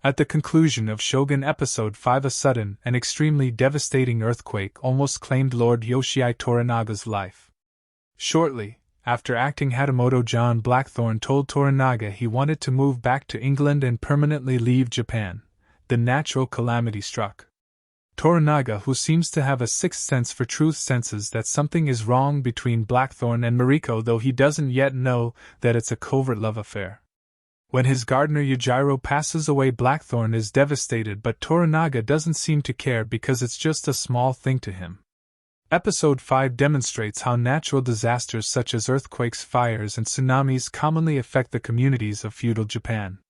At the conclusion of Shogun Episode 5, a sudden and extremely devastating earthquake almost claimed Lord Yoshii Toranaga's life. Shortly after acting Hatamoto, John Blackthorne told Toranaga he wanted to move back to England and permanently leave Japan. The natural calamity struck. Toranaga, who seems to have a sixth sense for truth, senses that something is wrong between Blackthorne and Mariko, though he doesn't yet know that it's a covert love affair. When his gardener Yujiro passes away, Blackthorne is devastated, but Toranaga doesn't seem to care because it's just a small thing to him. Episode 5 demonstrates how natural disasters such as earthquakes, fires, and tsunamis commonly affect the communities of feudal Japan.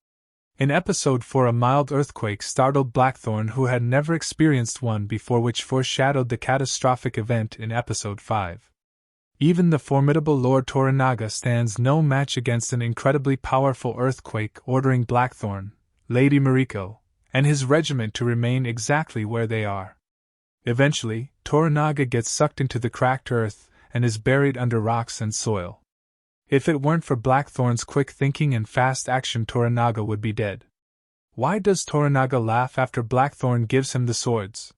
In Episode 4, a mild earthquake startled Blackthorne, who had never experienced one before, which foreshadowed the catastrophic event in Episode 5. Even the formidable Lord Toranaga stands no match against an incredibly powerful earthquake, ordering Blackthorne, Lady Mariko, and his regiment to remain exactly where they are. Eventually, Toranaga gets sucked into the cracked earth and is buried under rocks and soil. If it weren't for Blackthorne's quick thinking and fast action, Toranaga would be dead. Why does Toranaga laugh after Blackthorne gives him the swords?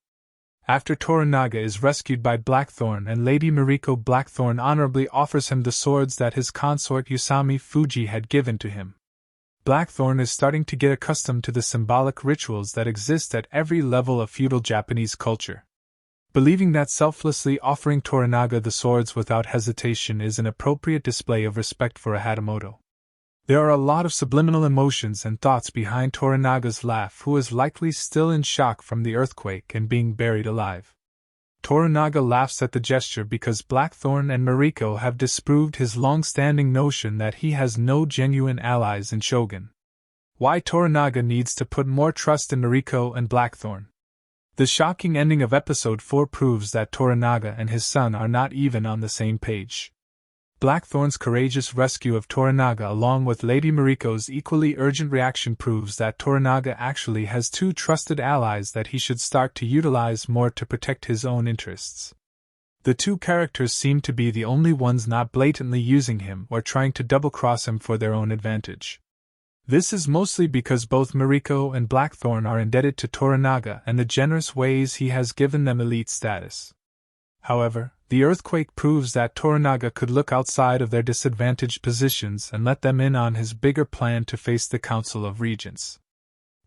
After Toranaga is rescued by Blackthorne and Lady Mariko, Blackthorne honorably offers him the swords that his consort Usami Fuji had given to him. Blackthorne is starting to get accustomed to the symbolic rituals that exist at every level of feudal Japanese culture. Believing that selflessly offering Toranaga the swords without hesitation is an appropriate display of respect for a Hatamoto. There are a lot of subliminal emotions and thoughts behind Toranaga's laugh, who is likely still in shock from the earthquake and being buried alive. Toranaga laughs at the gesture because Blackthorne and Mariko have disproved his long-standing notion that he has no genuine allies in Shogun. Why Toranaga needs to put more trust in Mariko and Blackthorne. The shocking ending of Episode 4 proves that Toranaga and his son are not even on the same page. Blackthorne's courageous rescue of Toranaga along with Lady Mariko's equally urgent reaction proves that Toranaga actually has two trusted allies that he should start to utilize more to protect his own interests. The two characters seem to be the only ones not blatantly using him or trying to double-cross him for their own advantage. This is mostly because both Mariko and Blackthorne are indebted to Toranaga and the generous ways he has given them elite status. However, the earthquake proves that Toranaga could look outside of their disadvantaged positions and let them in on his bigger plan to face the Council of Regents.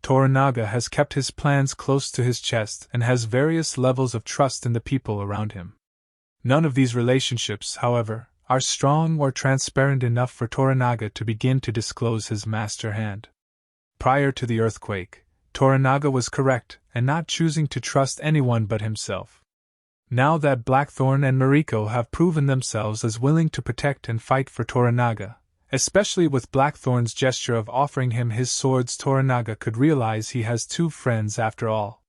Toranaga has kept his plans close to his chest and has various levels of trust in the people around him. None of these relationships, however, are strong or transparent enough for Toranaga to begin to disclose his master hand. Prior to the earthquake, Toranaga was correct in not choosing to trust anyone but himself. Now that Blackthorne and Mariko have proven themselves as willing to protect and fight for Toranaga, especially with Blackthorne's gesture of offering him his swords, Toranaga could realize he has two friends after all.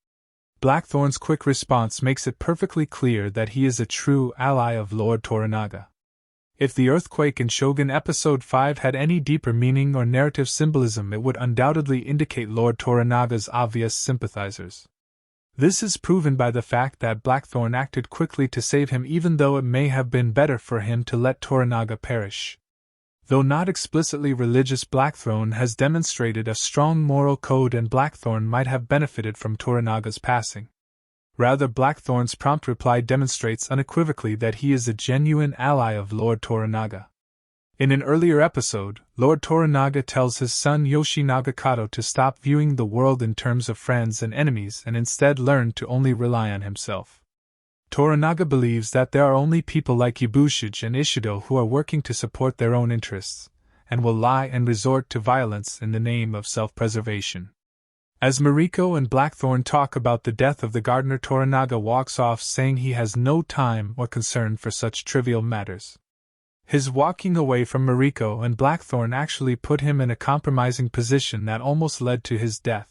Blackthorne's quick response makes it perfectly clear that he is a true ally of Lord Toranaga. If the earthquake in Shogun Episode 5 had any deeper meaning or narrative symbolism, it would undoubtedly indicate Lord Toranaga's obvious sympathizers. This is proven by the fact that Blackthorne acted quickly to save him, even though it may have been better for him to let Toranaga perish. Though not explicitly religious, Blackthorne has demonstrated a strong moral code, and Blackthorne might have benefited from Toranaga's passing. Rather, Blackthorne's prompt reply demonstrates unequivocally that he is a genuine ally of Lord Toranaga. In an earlier episode, Lord Toranaga tells his son Yoshinaga Kato to stop viewing the world in terms of friends and enemies and instead learn to only rely on himself. Toranaga believes that there are only people like Ibushige and Ishido who are working to support their own interests, and will lie and resort to violence in the name of self-preservation. As Mariko and Blackthorne talk about the death of the gardener, Toranaga walks off, saying he has no time or concern for such trivial matters. His walking away from Mariko and Blackthorne actually put him in a compromising position that almost led to his death.